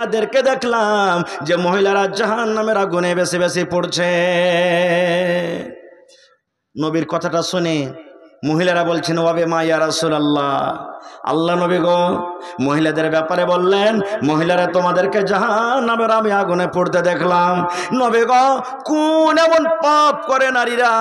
তাদেরকে দেখলাম যে মহিলারা জাহান্নামের আগুনে বেশি বেশি পড়ছে। নবীর কথাটা শুনে মহিলারা বলছেন ওয়াবে মা ইয়া রাসূলুল্লাহ, আল্লাহ নবী গো, মহিলাদের ব্যাপারে বললেন মহিলারা তোমাদেরকে জাহান্নামের আমি আগুনে পড়তে দেখলাম। নবী গো, কোন এমন পাপ করে নারীরা,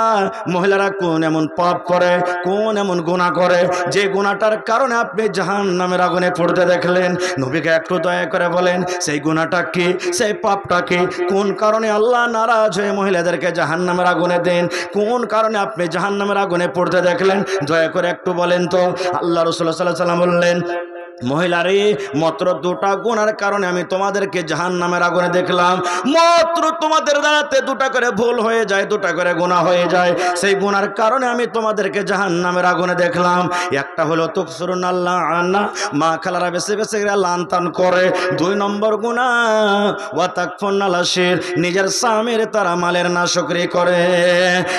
মহিলারা কোন এমন পাপ করে, কোন এমন গুনাহ করে যে গুনাহটার কারণে আপনি জাহান্নামের আগুনে পড়তে দেখলেন? নবীকে একটু দয়া করে বলেন সেই গুনাহটা কি, সেই পাপটা কি, কোন কারণে আল্লাহ নারাজ হয়ে মহিলাদেরকে জাহান্নামের আগুনে দেন, কোন কারণে আপনি জাহান্নামের আগুনে পড়তে দেখলেন? দয়া করে একটু বলেন তো। আল্লাহ রাসূল সাল্লাল্লাহু আলাইহি ওয়াসাল্লাম বললেন, মহিলারে মাত্র দুটা গুনার কারণে আমি তোমাদেরকে জাহান্নামের আগুনে দেখলাম। মাত্র তোমাদের দ্বারাতে দুটা করে ভুল হয়ে যায়, দুটা করে গুনাহ হয়ে যায়, সেই গুনার কারণে আমি তোমাদেরকে জাহান্নামের আগুনে দেখলাম। একটা হলো তুকসুরুন আল্লাহ আন্না, মা খালারা বেশি বেশি করে লানতান করে। 2 নম্বর গুনাহ ওয়া তাকফুন আলাশির, নিজের স্বামীর তারা মালের নাশকরি করে।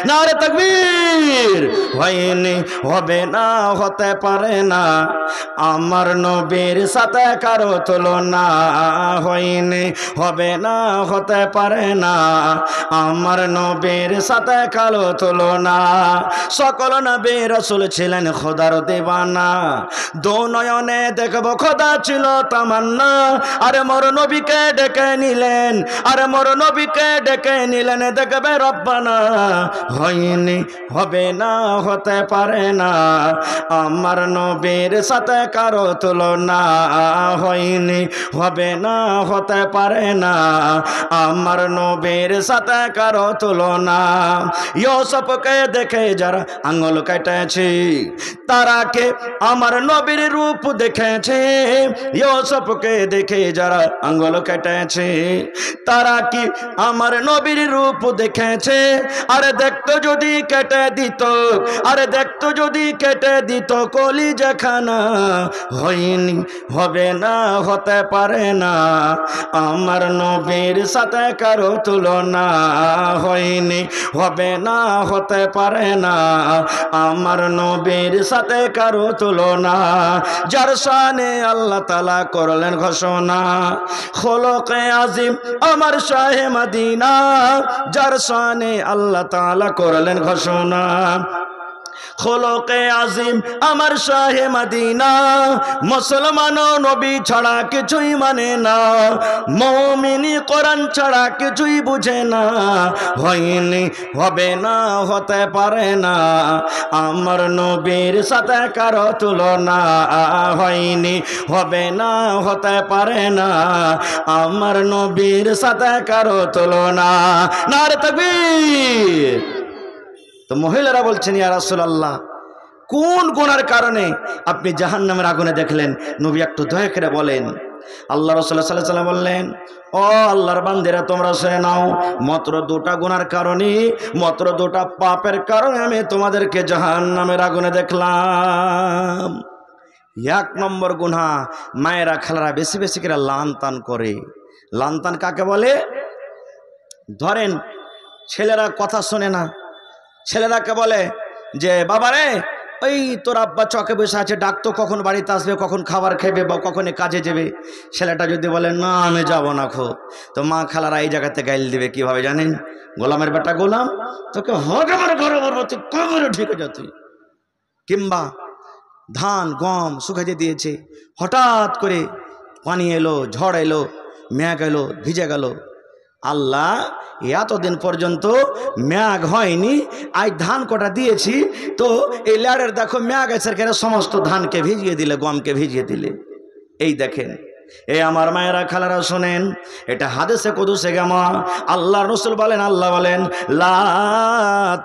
নারে তাকবীর! হয়নি, হবে না, হতে পারে না আমার নবীর সাথে কারো তুলনা, হয়নি, হবে না, হতে পারে না আমার নবীর সাথে কারো তুলনা। সকল নবী রাসূল ছিলেন খোদার দিওয়ানা, দো নয়নে দেখব খোদা ছিল তামান্না। আরে মোর নবীকে ডেকে নিলেন, আরে মোর নবীকে ডেকে নিলেন দেখবে রব্বানা। হয়নি, হবে না, হতে পারে না আমার নবীর সাথে কারো তুলনা, হয়নি, হবে না, হতে পারে না আমার নবীর সাথে কারো তুলনা। ইউসুফকে দেখে যারা আঙ্গুল কেটেছে তারা কে আমার নবীর রূপ দেখেছে। ইউসুফকে দেখে যারা আঙ্গুল কেটেছে তারা কি আমার নবীর রূপ দেখেছে? আরে দেখতো যদি কেটে দিত, আরে দেখতো যদি কেটে দিত কলিজাখানা। হয়নি, হবে না, হতে পারে না আমার নবীর সাথে কারো তুলনা, হয়নি, হবে না, হতে পারে না আমার নবীর সাথে কারো তুলনা। যার শানে আল্লাহ তাআলা করলেন ঘোষণা, খোলকে আজিম আমার শাহে মদিনা। যার শানে আল্লাহ তাআলা করলেন ঘোষণা, খোলকে আজিম আমার শাহে মদিনা। মুসলমান নবী ছাড়া কিছুই মানে না, মুমিনি কোরআন ছাড়া কিছুই বুঝে না। হয়নি, হবে না, হতে পারে না আমার নবীর সাথে কারো তুলনা, হয়নি, হবে না, হতে পারে না আমার নবীর সাথে কারো তুলনা। নারে তাকবীর! তো মহিলারা বলছেন ইয়া রাসূলুল্লাহ, কোন গুনার কারণে আপনি জাহান্নামের আগুনে দেখলেন? নবী একটু দয়া করে বলেন। আল্লাহ রাসূল সাল্লাল্লাহু আলাইহি ওয়াসাল্লাম বললেন, ও আল্লাহর বান্দারা তোমরা শুনে নাও, মাত্র দুটা গুনার কারণে, মাত্র দুটা পাপের কারণে আমি তোমাদেরকে জাহান্নামের আগুনে দেখলাম। 1 নম্বর গুনাহ, মায়েরা খালারা বেশি বেশি করে লানতান করে। লানতান কাকে বলে? ধরেন ছেলেরা কথা শোনে না, ছেলেরাকে বলে যে বাবারে ওই তোর আব্বা চকে বসে আছে, ডাকতো কখন বাড়িতে আসবে, কখন খাবার খাবে বা কখন কাজে যাবে। ছেলেটা যদি বলে না আমি যাব না খো, তো মা খালারা এই জায়গাতে গাইল দিবে কিভাবে জানেন? গোলামের বেটা গোলাম, তোকে হবে আমার ঘরে বলবো, তুই কবরে ঢুকে যা তুই। কিংবা ধান গম শুকাতে দিয়েছে, হঠাৎ করে পানি এলো, ঝড় এলো, মেঘ এলো, ভিজে গেল। আল্লাহ এতদিন পর্যন্ত মেঘ হয়নি, আজ ধান কটা দিয়েছি, তো এই ল্যাডের দেখো মেঘ এসে সমস্ত ধানকে ভিজিয়ে দিলে, গমকে ভিজিয়ে দিলে। এই দেখেন, এই আমার মায়েরা খালারা শোনেন, এটা হাদিসে কুদসে গামা। আল্লাহ রাসূল বলেন, আল্লাহ বলেন লা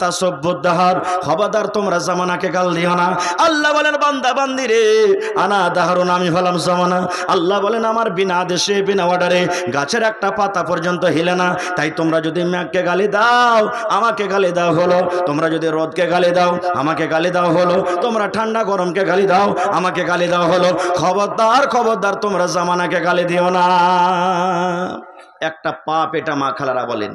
তাসাব্বুদ দাহার, খবরদার তোমরা জামানাকে গাল দিও না। আল্লাহ বলেন বান্দা বান্দি রে, আনা দাহরুন, আমি হলাম জামানা। আল্লাহ বলেন আমার বিনা আদেশে বিনা অর্ডারে গাছের একটা পাতা পর্যন্ত হিলে না। তাই তোমরা যদি মেঘকে গালি দাও আমাকে গালি দাও হলো, তোমরা যদি রোদকে গালি দাও আমাকে গালি দাও হলো, তোমরা ঠান্ডা গরমকে গালি দাও আমাকে গালি দাও হলো। খবরদার খবরদার তোমরা জামানাকে গালি দিও না। একটা পাপ, এটা মা খালারা বলেন।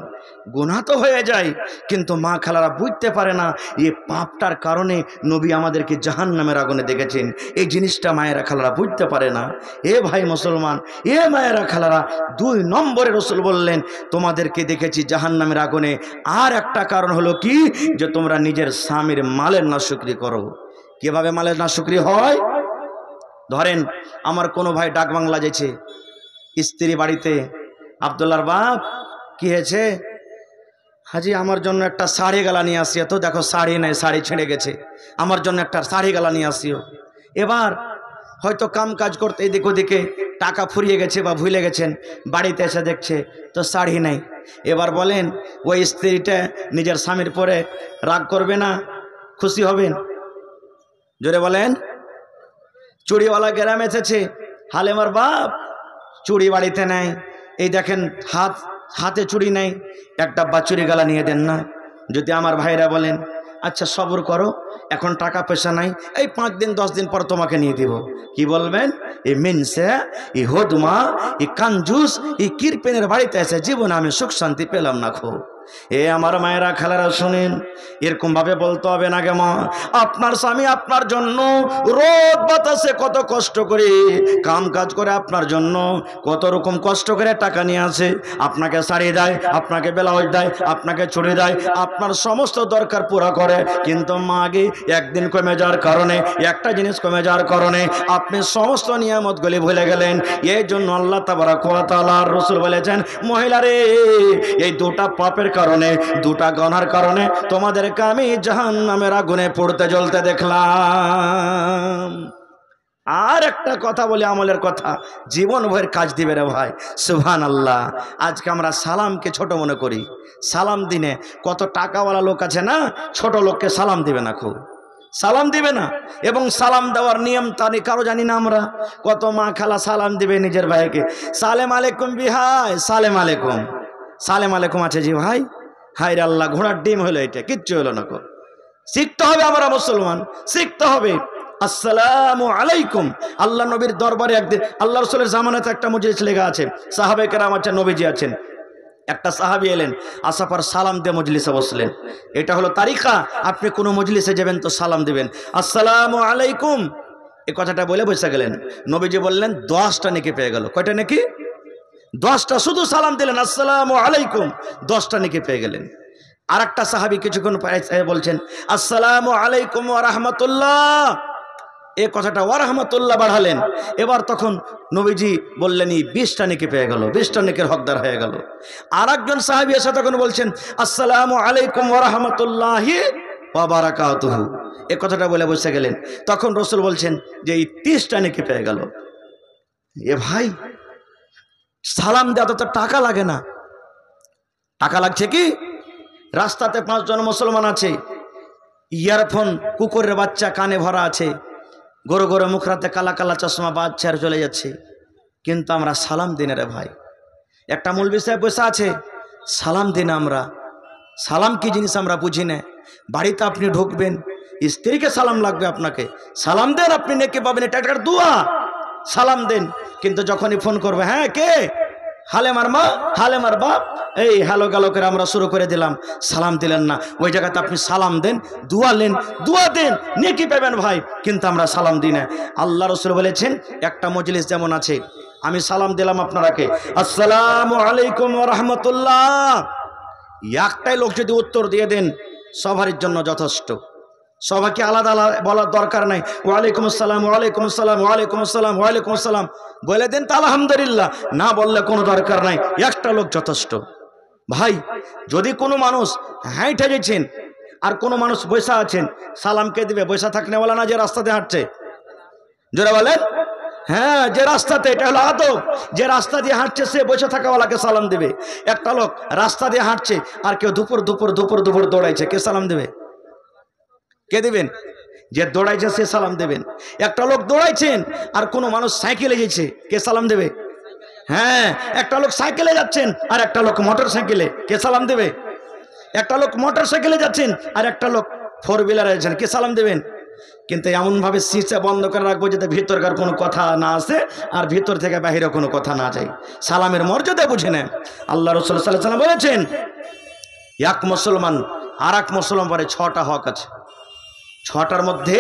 গুনাহ তো হয়ে যায়, কিন্তু মা খালারা বুঝতে পারে না এই পাপটার কারণে নবী আমাদেরকে জাহান্নামের আগুনে দেখেছেন। এই জিনিসটা মায়েরা খালারা বুঝতে পারে না। এ ভাই মুসলমান, এ মায়েরা খালারা, 2 নম্বরে রসুল বললেন তোমাদেরকে দেখেছি জাহান্নামের আগুনে। আর একটা কারণ হলো কি, যে তোমরা নিজের স্বামীর মালের নাশুকরি করো। কিভাবে মালের নাশুকরি হয়? ধরেন আমার কোনো ভাই ডাক বাংলা যেছে, স্ত্রী বাড়িতে, আব্দুল্লাহর বাপ কি হয়েছে? হাজি আমার জন্য একটা শাড়ি গালা নিয়ে আসিও তো। দেখো শাড়ি নেই, শাড়ি ছেড়ে গেছে, আমার জন্য একটা শাড়ি গালা নিয়ে আসিও। এবার হয়তো কাম কাজ করতে এদিক ওদিকে টাকা ফুরিয়ে গেছে বা ভুলে গেছেন, বাড়িতে এসে দেখছে তো শাড়ি নেই। এবার বলেন ওই স্ত্রীটা নিজের স্বামীর পরে রাগ করবে না, খুশি হবেন? জোরে বলেন। চুড়িওয়ালা গ্রামে এসেছে, হালেমার বাপ চুড়ি বাড়িতে নেই, এই দেখেন হাতে চুড়ি নেই, এক ডাব্বা চুড়ি গালা নিয়ে দেন না। যদি আমার ভাইরা বলেন আচ্ছা সবর করো, এখন টাকা পয়সা নাই, এই 5 দিন 10 দিন পর তোমাকে নিয়ে দিব, কি বলবেন? এই মিনসে, এই হদমা, এই কাঞ্জুস, এই কিরপেনের বাড়িতে এসে জীবনে আমি সুখ শান্তি পেলাম না। খো এ আমার মায়েরা খালারা শুনেন, এরকম ভাবে বলতে হবে না। গে মা, আপনার স্বামী আপনার জন্য রোদ বাতাসে কত কষ্ট করে কাম কাজ করে, আপনার জন্য কত রকম কষ্ট করে টাকা নিয়ে আসে, আপনাকে শাড়ি দেয়, আপনাকে ব্লাউজ দেয়, আপনাকে চুড়ি দেয়, আপনার সমস্ত দরকার পুরা করে। কিন্তু মাগে একদিন কমে যাওয়ার কারণে, একটা জিনিস কমে যাওয়ার কারণে আপনি সমস্ত নিয়ামতগুলি ভুলে গেলেন। এই জন্য আল্লাহ তাবারাক ওয়া তাআলার রাসূল বলেছেন, মহিলারে এই 2টা পাপের কারণে, 2টা গুনার কারণে তোমাদেরকে আমি জাহান্নামের আগুনে পড়তে জ্বলতে দেখলাম। আর একটা কথা বলি, আমলের কথা, জীবন ভয়ের কাজ দিবে রে ভাই। সুবহানাল্লাহ। আজকে আমরা সালামকে ছোট মনে করি। সালাম দিনে কত টাকাওয়ালা লোক আছে না, ছোট লোককে সালাম দিবে না, খুব সালাম দিবে না। এবং সালাম দেওয়ার নিয়ম তানি কারো জানি না আমরা। কত মা খালা সালাম দিবে নিজের ভাইকে, সালেম আলাইকুম বিহাই, সালেম আলাইকুম, সালেম আলাইকুম আছে জি ভাই। হায় রে আল্লাহ, ঘোড়ার ডিম হলো এটা, কিচ্ছু হলো না। শিখতে হবে, আমরা মুসলমান, শিখতে হবে। আসসালামু আলাইকুম। আল্লাহ নবীর দরবারে একদিন আল্লাহ রাসূলের জামানাতে একটা মজলিস লেগে আছে, সাহাবে কেরাম আছেন, নবীজি আছেন। একটা সাহাবী এলেন, আসার পর সালাম দিয়ে মজলিসে বসলেন। এটা হলো তারিকা, আপনি কোনো মজলিসে যাবেন তো সালাম দিবেন, আসসালামু আলাইকুম, এই কথাটা বলে বসে গেলেন। নবীজি বললেন 10টা নেকি পেয়ে গেল। কয়টা নেকি? 10টা। শুধু সালাম দিলেন আসসালামু আলাইকুম, 10টা নেকি পেয়ে গেলেন। আর একটা সাহাবী কিছুক্ষণ পরে বলছেন আসসালামু আলাইকুম ওয়া রাহমাতুল্লাহ, এই কথাটা ওয়া রাহমাতুল্লাহ বাড়ালেন। এবার তখন নবীজি বললেন 20টা নেকি পেয়ে গেল, 20টা নেকির হকদার হয়ে গেল। আর একজন সাহাবী এসে তখন বলছেন আসসালামু আলাইকুম ওয়া রাহমাতুল্লাহি ওয়া বারাকাতুহু, এই কথাটা বলে বসে গেলেন। তখন রাসূল বলছেন যে এই 30টা নেকি পেয়ে গেল। এ ভাই, সালাম দেওয়াতে তো টাকা লাগে না। টাকা লাগছে কি? রাস্তাতে 5 জন মুসলমান আছে, ইয়ারফোন কুকুরের বাচ্চা কানে ভরা আছে, গরু গরু মুখরাতে কালা কালা চশমা বাচ্চা আর চলে যাচ্ছে, কিন্তু আমরা সালাম দিনে রে ভাই। একটা মৌলভী সাহেব বসে আছে, সালাম দিন। আমরা সালাম কি জিনিস আমরা বুঝি না। বাড়িতে আপনি ঢুকবেন, স্ত্রীকে সালাম লাগবে, আপনাকে সালাম দেন, আপনি নেকি পাবেন, এটা একটা দোয়া, সালাম দেন। কিন্তু যখনই ফোন করবে, হ্যাঁ কে, হালেমার মা, হালেমার বাপ, এই হ্যালো গেলো করে আমরা শুরু করে দিলাম, সালাম দিলেন না। ওই জায়গাতে আপনি সালাম দেন, দোয়া নেন, দোয়া দেন, নেকি পাবেন ভাই, কিন্তু আমরা সালাম দিই না। আল্লাহ রাসূল বলেছেন একটা মজলিস যেমন আছে, আমি সালাম দিলাম আপনারাকে আসসালামু আলাইকুম ওয়া রাহমাতুল্লাহ, একটাই লোক যদি উত্তর দিয়ে দেন সবার জন্য যথেষ্ট। সবাইকে আলাদা আলাদা বলার দরকার নাই, ওয়ালাইকুম আসসালাম, ওয়ালাইকুম আসসালাম, ওয়ালাইকুম আসসালাম, ওয়ালাইকুম আসসালাম বলে দেন তো আলহামদুলিল্লাহ, না বললে কোনো দরকার নাই, একটা লোক যথেষ্ট। ভাই, যদি কোনো মানুষ হাইটে গেছেন আর কোনো মানুষ বসে আছেন, সালাম কে দিবে? বসে থাকনে বলা না, যে রাস্তাতে হাঁটছে, জোরে বলেন। হ্যাঁ, যে রাস্তাতে, এটা হলো আদব। যে রাস্তা দিয়ে হাঁটছে সে বসে থাকাওয়ালাকে সালাম দেবে। একটা লোক রাস্তা দিয়ে হাঁটছে আর কেউ দুপুর দুপুর দুপুর দুপুর দৌড়াইছে, কে সালাম দেবে? কে দিবেন? যে দৌড়াইছে সে সালাম দেবেন। একটা লোক দৌড়াইছেন আর কোনো মানুষ সাইকেলে গেছে, কে সালাম দেবে? হ্যাঁ, একটা লোক সাইকেলে যাচ্ছেন আর একটা লোক মোটর সাইকেলে, কে সালাম দেবে? একটা লোক মোটর সাইকেলে যাচ্ছেন আর একটা লোক 4 হুইলারে যাচ্ছেন, কে সালাম দেবেন? কিন্তু এমনভাবে সিসা বন্ধ করে রাখবো যাতে ভিতরকার কোনো কথা না আসে আর ভিতর থেকে বাহিরে কোনো কথা না যায়। সালামের মর্যাদা বুঝে নেন। আল্লাহ রাসূল সাল্লাল্লাহু আলাইহি ওয়াসাল্লাম বলেছেন, এক মুসলমান আর এক মুসলমান পরে 6টা হক আছে, 6টার মধ্যে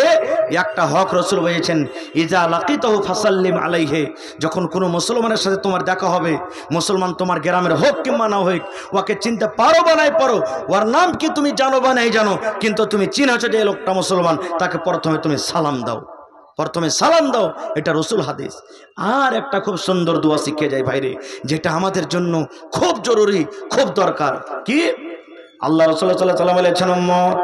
একটা হক রাসূল বলেছেন, ইজা লাকিতাহু ফাসাল্লিম আলাইহি, যখন কোনো মুসলমানের সাথে তোমার দেখা হবে, মুসলমান তোমার গ্রামের হোক কিংবা না হোক, ওকে চিনতে পারো বা নাই পারো, ওর নাম কি তুমি জানো বা নাই জানো, কিন্তু তুমি চিনেছো যে এই লোকটা মুসলমান, তাকে প্রথমে তুমি সালাম দাও, প্রথমে সালাম দাও। এটা রাসূল হাদিস। আর একটা খুব সুন্দর দোয়া শিখে যায় ভাইরে, যেটা আমাদের জন্য খুব জরুরি, খুব দরকার। কি? আল্লাহ রাসূল সাল্লাল্লাহু আলাইহি ওয়াসাল্লাম বলেছেন, উম্মত,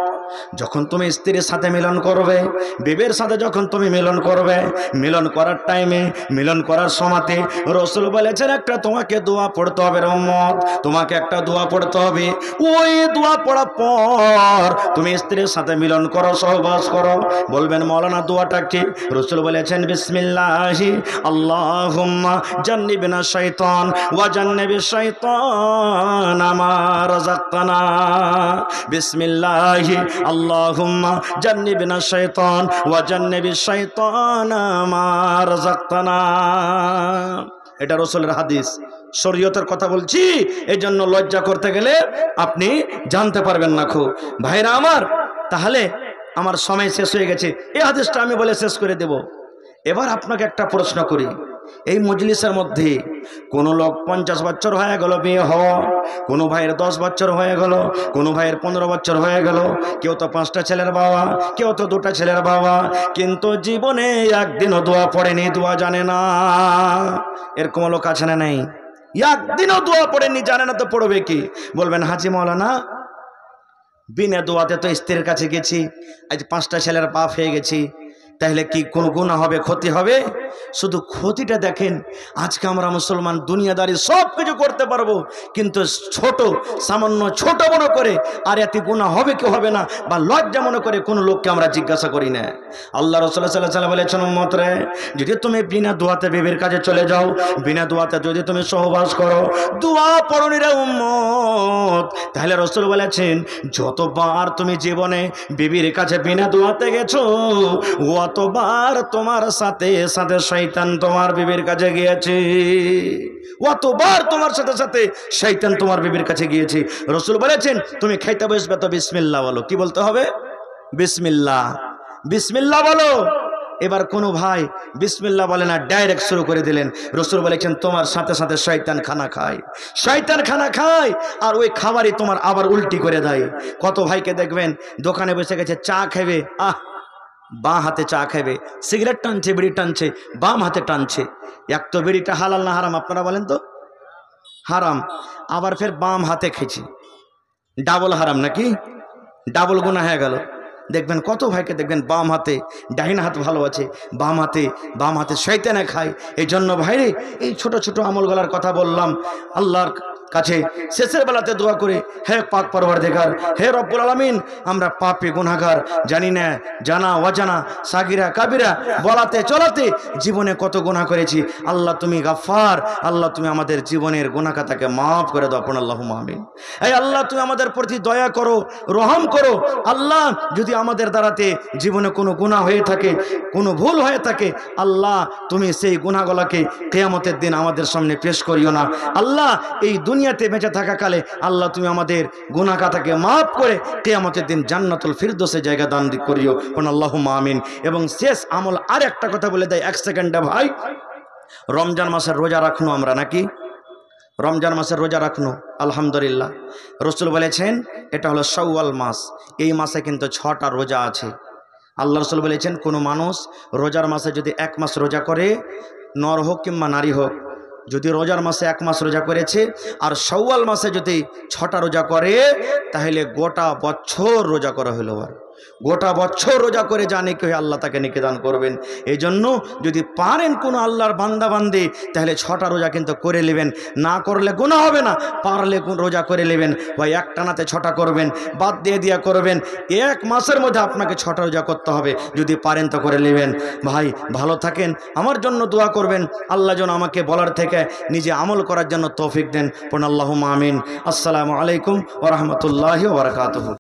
যখন তুমি স্ত্রীর সাথে মিলন করবে, বিবির সাথে যখন তুমি মিলন করবে, মিলন করার টাইমে, মিলন করার সময়তে রাসূল বলেছেন একটা তোমাকে দোয়া পড়তে হবে রে উম্মত, তোমাকে একটা দোয়া পড়তে হবে। ওই দোয়া পড়ার পর তুমি স্ত্রীর সাথে মিলন করো, সহবাস করো, বলবেন মাওলানা দোয়াটা কি? রাসূল বলেছেন, বিসমিল্লাহি আল্লাহুম্মা জান্নিবনা শাইতান ওয়া জান্নিবিশ শাইতান মা রাযাকতানা, বিসমিল্লাহি আল্লাহুম্মা জান্নিবনা শাইতান ওয়া জান্নিবিশ শাইতান মা রাযাকতানা। এটা রাসূলের হাদিস, শরীয়তের কথা বলছি, এই জন্য লজ্জা করতে গেলে আপনি জানতে পারবেন না। খুব ভাইরা আমার, তাহলে আমার সময় শেষ হয়ে গেছে, এই হাদিসটা আমি বলে শেষ করে দেব। এবার আপনাকে একটা প্রশ্ন করি, এই মজলিসের মধ্যে কোনো লোক 50 বছর হয়ে গেল বিয়ে হওয়া, কোনো ভাইয়ের 10 বছর হয়ে গেল, কোনো ভাইয়ের 15 বছর হয়ে গেল, কেউ তো 5টা ছেলের বাবা, কেউ তো 2টা ছেলের বাবা, কিন্তু জীবনে একদিনও দোয়া পড়েনি, দোয়া জানে না। এরকম লোক আছে না নেই? একদিনও দোয়া পড়েনি, জানে না, তো পড়বে কি? বলবেন, হাজি মাওলানা বিনা দোয়াতে তো স্ত্রীর কাছে গেছি, আজ 5টা ছেলের বাপ হয়ে গেছি, তাহলে কি কোনো গুনাহ হবে, ক্ষতি হবে? শুধু ক্ষতিটা দেখেন, আজকে আমরা মুসলমান দুনিয়াদারি সব কিছু করতে পারবো, কিন্তু ছোট সামান্য ছোট মনে করে আর এতে গুনাহ হবে কি হবে না, বা লজ্জা মনে করে কোনো লোককে আমরা জিজ্ঞাসা করি না। আল্লাহ রাসূল সাল্লাল্লাহু আলাইহি ওয়াসাল্লাম বলেছেন, উম্মত রে, যদি তুমি বিনা দোয়াতে বিবির কাছে চলে যাও, বিনা দোয়াতে যদি তুমি সহবাস করো, দোয়া পড়নি রে উম্মত, তাহলে রাসূল বলেছেন, যতবার তুমি জীবনে বিবির কাছে বিনা দোয়াতে গেছো, অতবার তোমার সাথে সাথে শয়তান তোমার বিবির কাছে গিয়েছে, অতবার তোমার সাথে সাথে শয়তান তোমার বিবির কাছে গিয়েছে। রাসূল বলেছেন, তুমি খাইতে বসবে তো বিসমিল্লাহ বলো। কি বলতে হবে? বিসমিল্লাহ, বিসমিল্লাহ বলো। এবার কোনো ভাই বিসমিল্লাহ বলে না, ডাইরেক্ট শুরু করে দিলেন। রাসূল বলেছেন, তোমার সাথে সাথে শয়তান খানা খায়, শয়তান খানা খায়, আর ওই খাবারই তোমার আবার উল্টি করে দেয়। কত ভাইকে দেখবেন দোকানে বসে গেছে, চা খাবে, বাঁ হাতে চা খাবে, সিগারেট টানছে, বিড়ি টানছে, বাম হাতে টানছে। এক তো বিড়িটা হালাল না হারাম আপনারা বলেন তো? হারাম। আবার ফের বাম হাতে খেয়েছি, ডাবল হারাম নাকি? ডাবল গুনাহ হয়ে গেল। দেখবেন কত ভাইকে দেখবেন বাম হাতে, ডাইন হাত ভালো আছে, বাম হাতে শয়তানে খায়। এই জন্য ভাইরে, এই ছোট ছোট আমলগুলার কথা বললাম, আল্লাহর কাছে শেষের বেলাতে দোয়া করে, হে পাক পরওয়ারদিগার, হে রব্বুল আলামিন, আমরা পাপী গুনাহগার, জানি না, জানা অজানা, সাগিরা কাবিরা, বলাতে চলাতে জীবনে কত গুনাহ করেছি। আল্লাহ তুমি গাফফার, আল্লাহ তুমি আমাদের জীবনের গুনাহ খাতাকে মাফ করে দাও, পড়ুন আল্লাহুম্মা আমিন। এই আল্লাহ তুমি আমাদের প্রতি দয়া করো, রহম করো। আল্লাহ যদি আমাদের দ্বারাতে জীবনে কোনো গুনাহ হয়ে থাকে, কোনো ভুল হয়ে থাকে, আল্লাহ তুমি সেই গুনাহগুলোকে কিয়ামতের দিন আমাদের সামনে পেশ করিও না। আল্লাহ এই দুনিয়াতে বেঁচে থাকাকালে আল্লাহ তুমি আমাদের গুনাহ খাতাকে মাফ করে কিয়ামতের দিন জান্নাতুল ফিরদৌসে জায়গা দান করিও, পড়ুন আল্লাহুম্মা আমিন। এবং শেষ আমল আর একটা কথা বলে দেয়, 1 সেকেন্ডে ভাই, রমজান মাসের রোজা রাখনো আমরা নাকি? রমজান মাসের রোজা রাখনো, আলহামদুলিল্লাহ। রাসূল বলেছেন এটা হলো শাওয়াল মাস, এই মাসে কিন্তু 6টা রোজা আছে। আল্লাহ রাসূল বলেছেন, কোনো মানুষ রোজার মাসে যদি 1 মাস রোজা করে, নর হোক কিংবা নারী হোক, যদি রোজার মাসে 1 মাস রোজা করেছে আর শাওয়াল মাসে যদি 6টা রোজা করে, তাহলে গোটা বছর রোজা করা হলো। আর গোটা বছর রোজা করে জানে কি আল্লাহ তাকে নেকি দান করবেন। এই জন্য যদি পারেন কোনো আল্লাহর বান্দা বান্দি, তাহলে 6টা রোজা কিন্তু করে নেবেন, না করলে গুনাহ হবে না। পারলে রোজা করে নেবেন, ভাই একটানাতে 6টা করবেন, বাদ দিয়ে দিয়া করবেন। 1 মাসের মধ্যে আপনাকে 6টা রোজা করতে হবে, যদি পারেন তো করে নেবেন। ভাই ভালো থাকেন, আমার জন্য দোয়া করবেন, আল্লাহ যেন আমাকে বলার থেকে নিজে আমল করার জন্য তৌফিক দেন, পড়ুন আল্লাহুম্মা আমিন। আসসালামু আলাইকুম ওয়া রাহমাতুল্লাহি ওয়া বারাকাতুহু।